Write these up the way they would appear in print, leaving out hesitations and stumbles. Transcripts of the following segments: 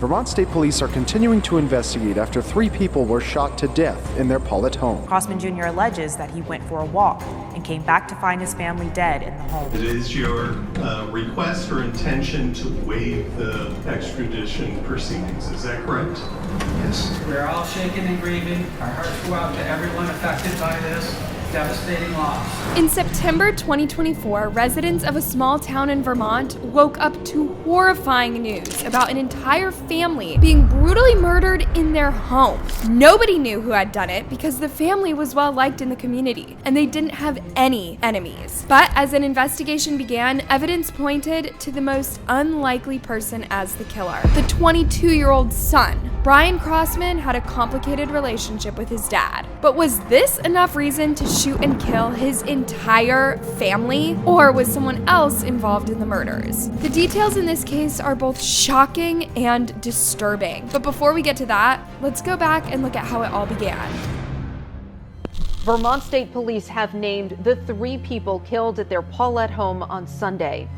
Vermont State Police are continuing to investigate after 3 people were shot to death in their Paulette home. Crossman Jr. alleges that he went for a walk and came back to find his family dead in the home. It is your request or intention to waive the extradition proceedings, is that correct? Yes. We're all shaken and grieving. Our hearts go out to everyone affected by this devastating loss. In September 2024, residents of a small town in Vermont woke up to horrifying news about an entire family being brutally murdered in their home. Nobody knew who had done it because the family was well liked in the community and they didn't have any enemies. But as an investigation began, evidence pointed to the most unlikely person as the killer, the 22-year-old son. Brian Crossman had a complicated relationship with his dad. But was this enough reason to shoot and kill his entire family? Or was someone else involved in the murders? The details in this case are both shocking and disturbing. But before we get to that, let's go back and look at how it all began. Vermont State Police have named the 3 people killed at their Paulette home on Sunday.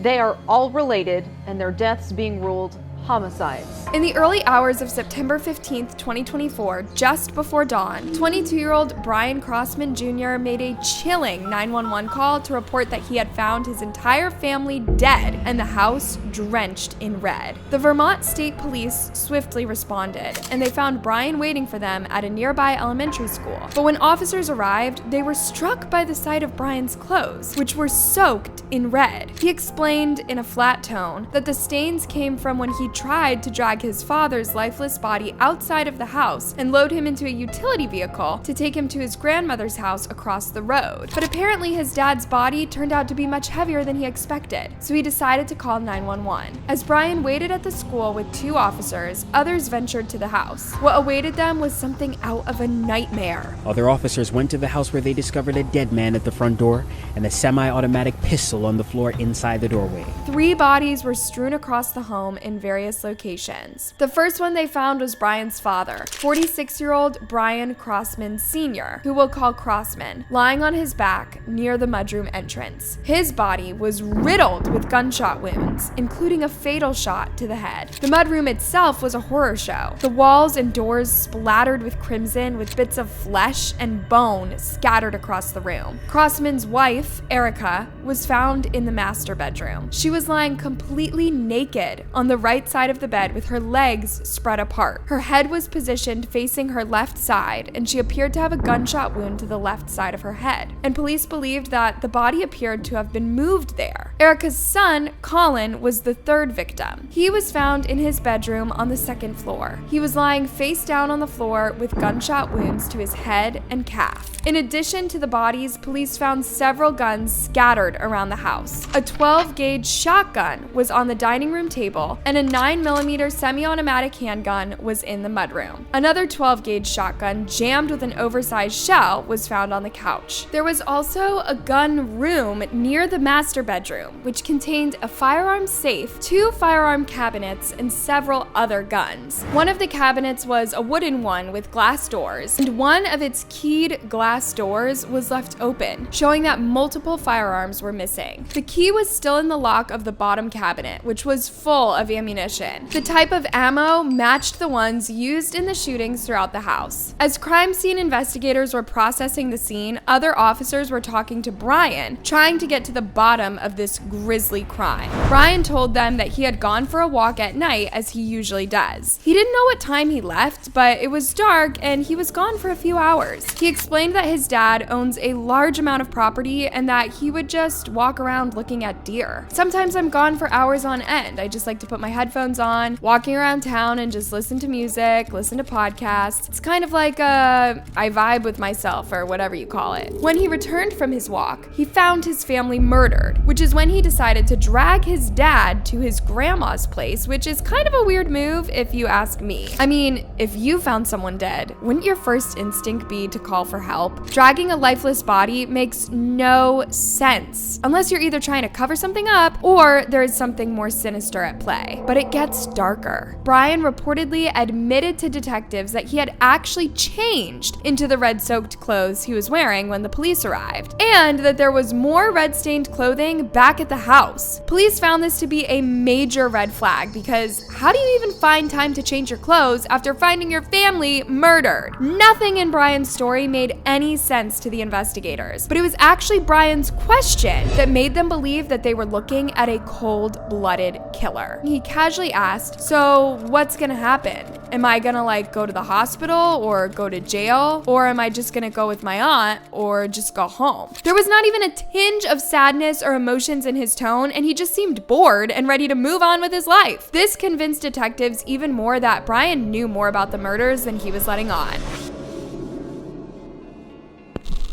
They are all related, and their deaths being ruled homicides. In the early hours of September 15th, 2024, just before dawn, 22-year-old Brian Crossman Jr. made a chilling 911 call to report that he had found his entire family dead and the house drenched in red. The Vermont State Police swiftly responded, and they found Brian waiting for them at a nearby elementary school. But when officers arrived, they were struck by the sight of Brian's clothes, which were soaked in red. He explained in a flat tone that the stains came from when he tried to drag his father's lifeless body outside of the house and load him into a utility vehicle to take him to his grandmother's house across the road. But apparently his dad's body turned out to be much heavier than he expected, so he decided to call 911. As Brian waited at the school with 2 officers, others ventured to the house. What awaited them was something out of a nightmare. Other officers went to the house where they discovered a dead man at the front door and a semi-automatic pistol on the floor inside the doorway. 3 bodies were strewn across the home in various locations. The first one they found was Brian's father, 46-year-old Brian Crossman Sr., who we'll call Crossman, lying on his back near the mudroom entrance. His body was riddled with gunshot wounds, including a fatal shot to the head. The mudroom itself was a horror show. The walls and doors splattered with crimson, with bits of flesh and bone scattered across the room. Crossman's wife, Erica, was found in the master bedroom. She was lying completely naked on the right side of the bed with her legs spread apart. Her head was positioned facing her left side, and she appeared to have a gunshot wound to the left side of her head. And police believed that the body appeared to have been moved there. Erica's son, Colin, was the 3rd victim. He was found in his bedroom on the 2nd floor. He was lying face down on the floor with gunshot wounds to his head and calf. In addition to the bodies, police found several guns scattered around the house. A 12-gauge shotgun was on the dining room table, and a 9mm semi-automatic handgun was in the mudroom. Another 12-gauge shotgun jammed with an oversized shell was found on the couch. There was also a gun room near the master bedroom, which contained a firearm safe, 2 firearm cabinets, and several other guns. One of the cabinets was a wooden one with glass doors, and one of its keyed glass doors was left open, showing that multiple firearms were missing. The key was still in the lock of the bottom cabinet, which was full of ammunition. The type of ammo matched the ones used in the shootings throughout the house. As crime scene investigators were processing the scene, other officers were talking to Brian, trying to get to the bottom of this grisly crime. Brian told them that he had gone for a walk at night, as he usually does. He didn't know what time he left, but it was dark and he was gone for a few hours. He explained that his dad owns a large amount of property and that he would just walk around looking at deer. Sometimes I'm gone for hours on end. I just like to put my headphones on, walking around town and just listen to music, listen to podcasts. It's kind of like I vibe with myself, or whatever you call it. When he returned from his walk, he found his family murdered, which is when he decided to drag his dad to his grandma's place, which is kind of a weird move if you ask me. I mean, if you found someone dead, wouldn't your first instinct be to call for help? Dragging a lifeless body makes no sense, unless unless you're either trying to cover something up or there is something more sinister at play. But it gets darker. Brian reportedly admitted to detectives that he had actually changed into the red-soaked clothes he was wearing when the police arrived, and that there was more red-stained clothing back at the house. Police found this to be a major red flag because how do you even find time to change your clothes after finding your family murdered? Nothing in Brian's story made any sense to the investigators, but it was actually Brian's question that made them believe that they were looking at a cold-blooded killer. He casually asked, "So what's gonna happen? Am I gonna go to the hospital or go to jail? Or am I just gonna go with my aunt or just go home?" There was not even a tinge of sadness or emotions in his tone, and he just seemed bored and ready to move on with his life. This convinced detectives even more that Brian knew more about the murders than he was letting on.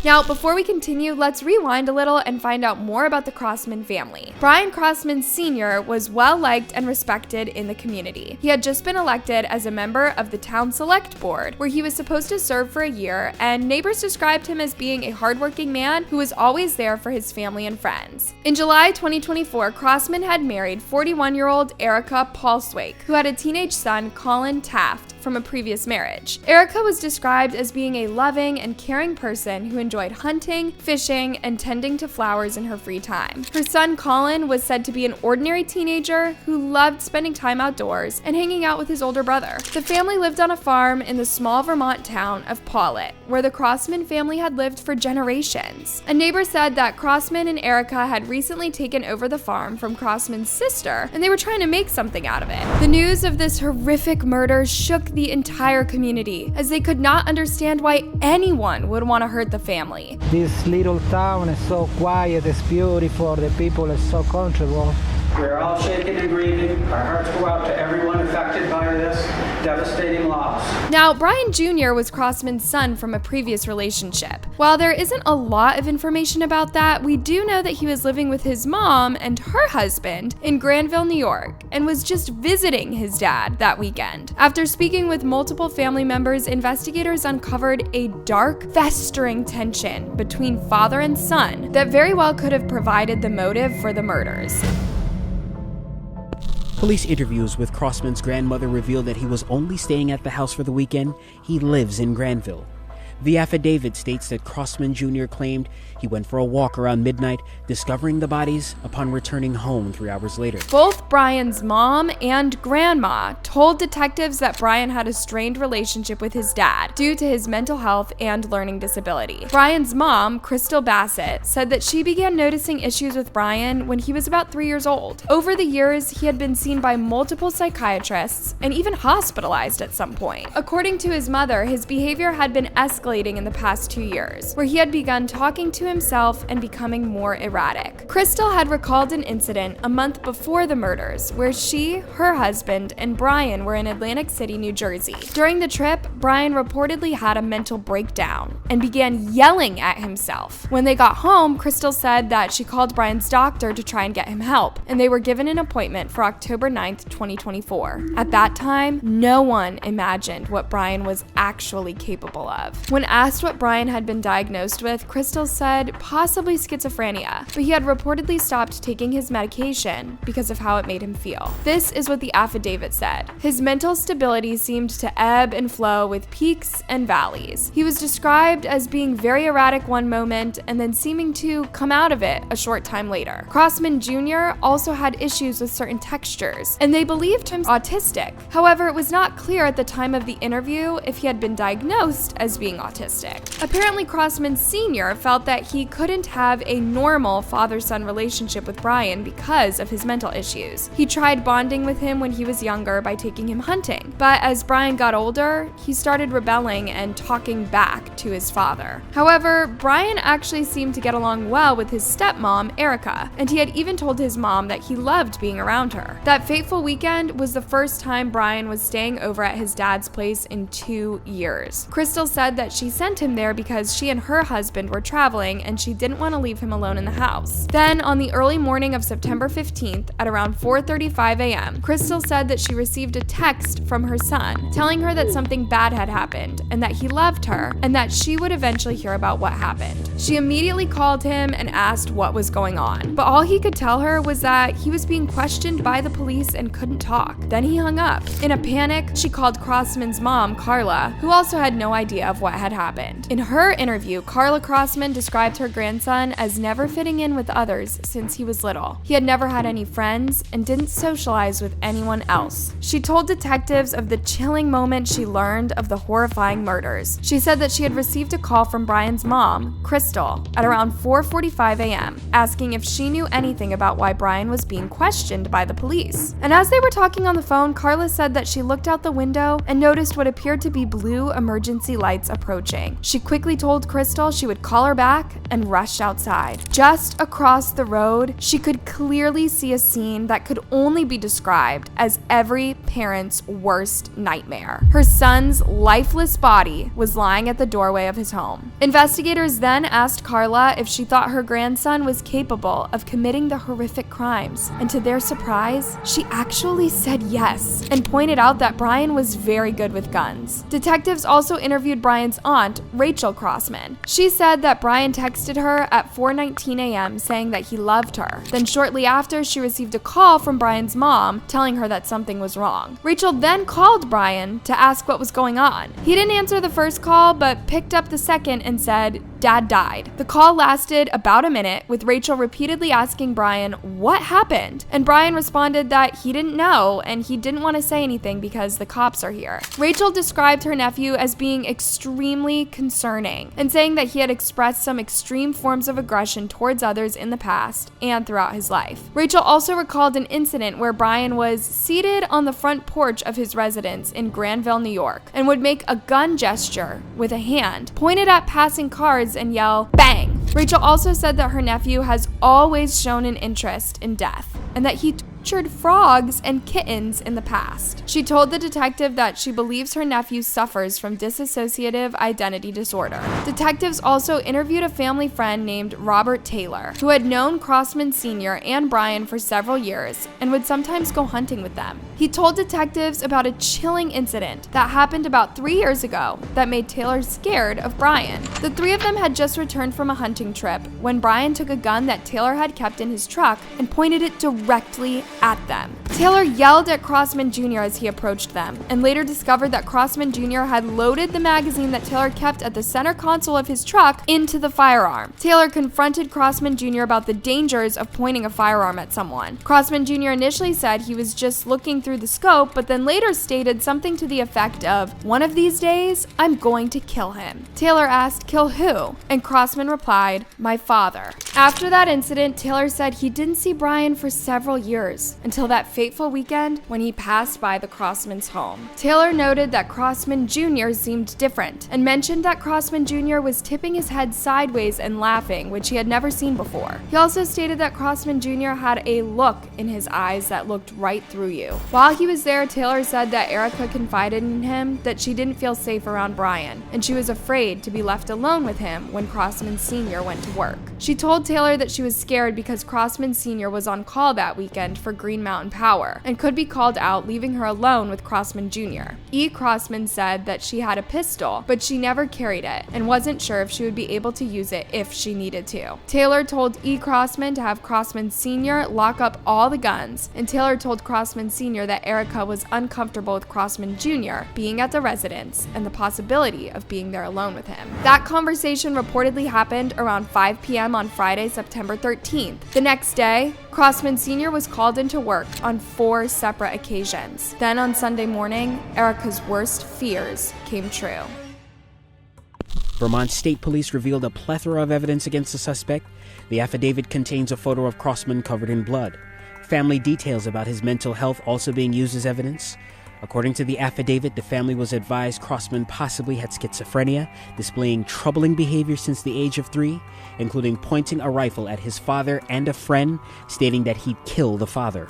Now, before we continue, let's rewind a little and find out more about the Crossman family. Brian Crossman Sr. was well-liked and respected in the community. He had just been elected as a member of the town select board, where he was supposed to serve for a year, and neighbors described him as being a hardworking man who was always there for his family and friends. In July 2024, Crossman had married 41-year-old Erica Paulswake, who had a teenage son, Colin Taft, from a previous marriage. Erica was described as being a loving and caring person who enjoyed hunting, fishing, and tending to flowers in her free time. Her son Colin was said to be an ordinary teenager who loved spending time outdoors and hanging out with his older brother. The family lived on a farm in the small Vermont town of Paulet, where the Crossman family had lived for generations. A neighbor said that Crossman and Erica had recently taken over the farm from Crossman's sister, and they were trying to make something out of it. The news of this horrific murder shook the entire community, as they could not understand why anyone would want to hurt the family. This little town is so quiet, it's beautiful, the people are so comfortable. We're all shaken and grieving. Our hearts go out to everyone affected by this devastating loss. Now, Brian Jr. was Crossman's son from a previous relationship. While there isn't a lot of information about that, we do know that he was living with his mom and her husband in Granville, New York, and was just visiting his dad that weekend. After speaking with multiple family members, investigators uncovered a dark, festering tension between father and son that very well could have provided the motive for the murders. Police interviews with Crossman's grandmother revealed that he was only staying at the house for the weekend. He lives in Granville. The affidavit states that Crossman Jr. claimed he went for a walk around midnight, discovering the bodies upon returning home 3 hours later. Both Brian's mom and grandma told detectives that Brian had a strained relationship with his dad due to his mental health and learning disability. Brian's mom, Crystal Bassett, said that she began noticing issues with Brian when he was about 3 years old. Over the years, he had been seen by multiple psychiatrists and even hospitalized at some point. According to his mother, his behavior had been escalating in the past 2 years, where he had begun talking to himself and becoming more erratic. Crystal had recalled an incident a month before the murders where she, her husband, and Brian were in Atlantic City, New Jersey. During the trip, Brian reportedly had a mental breakdown and began yelling at himself. When they got home, Crystal said that she called Brian's doctor to try and get him help, and they were given an appointment for October 9th, 2024. At that time, no one imagined what Brian was actually capable of. When asked what Brian had been diagnosed with, Crystal said possibly schizophrenia, but he had reportedly stopped taking his medication because of how it made him feel. This is what the affidavit said. His mental stability seemed to ebb and flow with peaks and valleys. He was described as being very erratic one moment and then seeming to come out of it a short time later. Crossman Jr. also had issues with certain textures, and they believed him autistic. However, it was not clear at the time of the interview if he had been diagnosed as being autistic. Apparently, Crossman Sr. felt that he couldn't have a normal father-son relationship with Brian because of his mental issues. He tried bonding with him when he was younger by taking him hunting, but as Brian got older, he started rebelling and talking back to his father. However, Brian actually seemed to get along well with his stepmom, Erica, and he had even told his mom that he loved being around her. That fateful weekend was the first time Brian was staying over at his dad's place in 2 years. Crystal said that she sent him there because she and her husband were traveling and she didn't want to leave him alone in the house. Then, on the early morning of September 15th at around 4:35 a.m., Crystal said that she received a text from her son telling her that something bad had happened and that he loved her and that she would eventually hear about what happened. She immediately called him and asked what was going on, but all he could tell her was that he was being questioned by the police and couldn't talk. Then he hung up. In a panic, she called Crossman's mom, Carla, who also had no idea of what had happened. In her interview, Carla Crossman described her grandson as never fitting in with others since he was little. He had never had any friends and didn't socialize with anyone else. She told detectives of the chilling moment she learned of the horrifying murders. She said that she had received a call from Brian's mom, Crystal, at around 4:45 a.m., asking if she knew anything about why Brian was being questioned by the police. And as they were talking on the phone, Carla said that she looked out the window and noticed what appeared to be blue emergency lights approaching. She quickly told Crystal she would call her back and rushed outside. Just across the road, she could clearly see a scene that could only be described as every parent's worst nightmare. Her son's lifeless body was lying at the doorway of his home. Investigators then asked Carla if she thought her grandson was capable of committing the horrific crimes, and to their surprise, she actually said yes and pointed out that Brian was very good with guns. Detectives also interviewed Brian's aunt, Rachel Crossman. She said that Brian texted her at 4:19 a.m. saying that he loved her. Then shortly after, she received a call from Brian's mom telling her that something was wrong. Rachel then called Brian to ask what was going on. He didn't answer the first call, but picked up the second and said, "Dad died." The call lasted about a minute, with Rachel repeatedly asking Brian what happened, and Brian responded that he didn't know and he didn't want to say anything because the cops are here. Rachel described her nephew as being extremely concerning and saying that he had expressed some extreme forms of aggression towards others in the past and throughout his life. Rachel also recalled an incident where Brian was seated on the front porch of his residence in Granville, New York, and would make a gun gesture with a hand pointed at passing cars and yell, "Bang!" Rachel also said that her nephew has always shown an interest in death and that he tortured frogs and kittens in the past. She told the detective that she believes her nephew suffers from dissociative identity disorder. Detectives also interviewed a family friend named Robert Taylor, who had known Crossman Sr. and Brian for several years and would sometimes go hunting with them. He told detectives about a chilling incident that happened about 3 years ago that made Taylor scared of Brian. The three of them had just returned from a hunting trip when Brian took a gun that Taylor had kept in his truck and pointed it directly at them. Taylor yelled at Crossman Jr. as he approached them, and later discovered that Crossman Jr. had loaded the magazine that Taylor kept at the center console of his truck into the firearm. Taylor confronted Crossman Jr. about the dangers of pointing a firearm at someone. Crossman Jr. initially said he was just looking through the scope, but then later stated something to the effect of, "One of these days, I'm going to kill him." Taylor asked, "Kill who?" And Crossman replied, "My father." After that incident, Taylor said he didn't see Brian for several years, until that fateful weekend when he passed by the Crossman's home. Taylor noted that Crossman Jr. seemed different and mentioned that Crossman Jr. was tipping his head sideways and laughing, which he had never seen before. He also stated that Crossman Jr. had a look in his eyes that looked right through you. While he was there, Taylor said that Erica confided in him that she didn't feel safe around Brian, and she was afraid to be left alone with him when Crossman Sr. went to work. She told Taylor that she was scared because Crossman Sr. was on call that weekend for Green Mountain Power and could be called out, leaving her alone with Crossman Jr. E. Crossman said that she had a pistol, but she never carried it and wasn't sure if she would be able to use it if she needed to. Taylor told E. Crossman to have Crossman Sr. lock up all the guns, and Taylor told Crossman Sr. that Erica was uncomfortable with Crossman Jr. being at the residence and the possibility of being there alone with him. That conversation reportedly happened around 5 p.m. on Friday, September 13th. The next day, Crossman Sr. was called into work on 4 separate occasions. Then on Sunday morning, Erica's worst fears came true. Vermont State Police revealed a plethora of evidence against the suspect. The affidavit contains a photo of Crossman covered in blood. Family details about his mental health also being used as evidence. According to the affidavit, the family was advised Crossman possibly had schizophrenia, displaying troubling behavior since the age of 3, including pointing a rifle at his father and a friend, stating that he'd kill the father.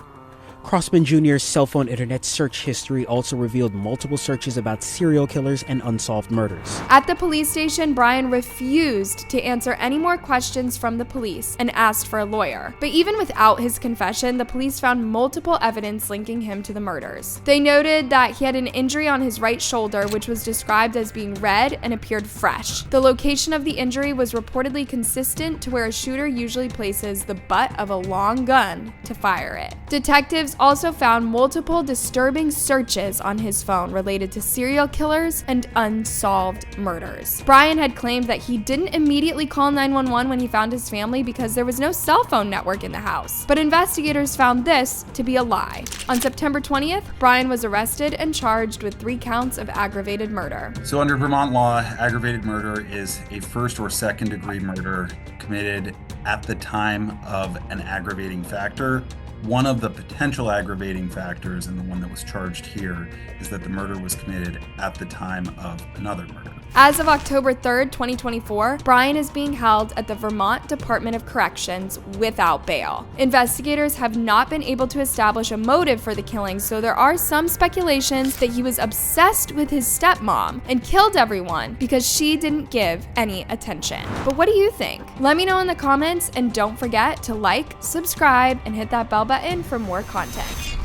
Crossman Jr.'s cell phone internet search history also revealed multiple searches about serial killers and unsolved murders. At the police station, Brian refused to answer any more questions from the police and asked for a lawyer. But even without his confession, the police found multiple evidence linking him to the murders. They noted that he had an injury on his right shoulder, which was described as being red and appeared fresh. The location of the injury was reportedly consistent to where a shooter usually places the butt of a long gun to fire it. Detectives also found multiple disturbing searches on his phone related to serial killers and unsolved murders. Brian had claimed that he didn't immediately call 911 when he found his family because there was no cell phone network in the house. But investigators found this to be a lie. On September 20th, Brian was arrested and charged with 3 counts of aggravated murder. So under Vermont law, aggravated murder is a first or second degree murder committed at the time of an aggravating factor. One of the potential aggravating factors, and the one that was charged here, is that the murder was committed at the time of another murder. As of October 3rd, 2024, Brian is being held at the Vermont Department of Corrections without bail. Investigators have not been able to establish a motive for the killing, so there are some speculations that he was obsessed with his stepmom and killed everyone because she didn't give any attention. But what do you think? Let me know in the comments, and don't forget to like, subscribe, and hit that bell button for more content.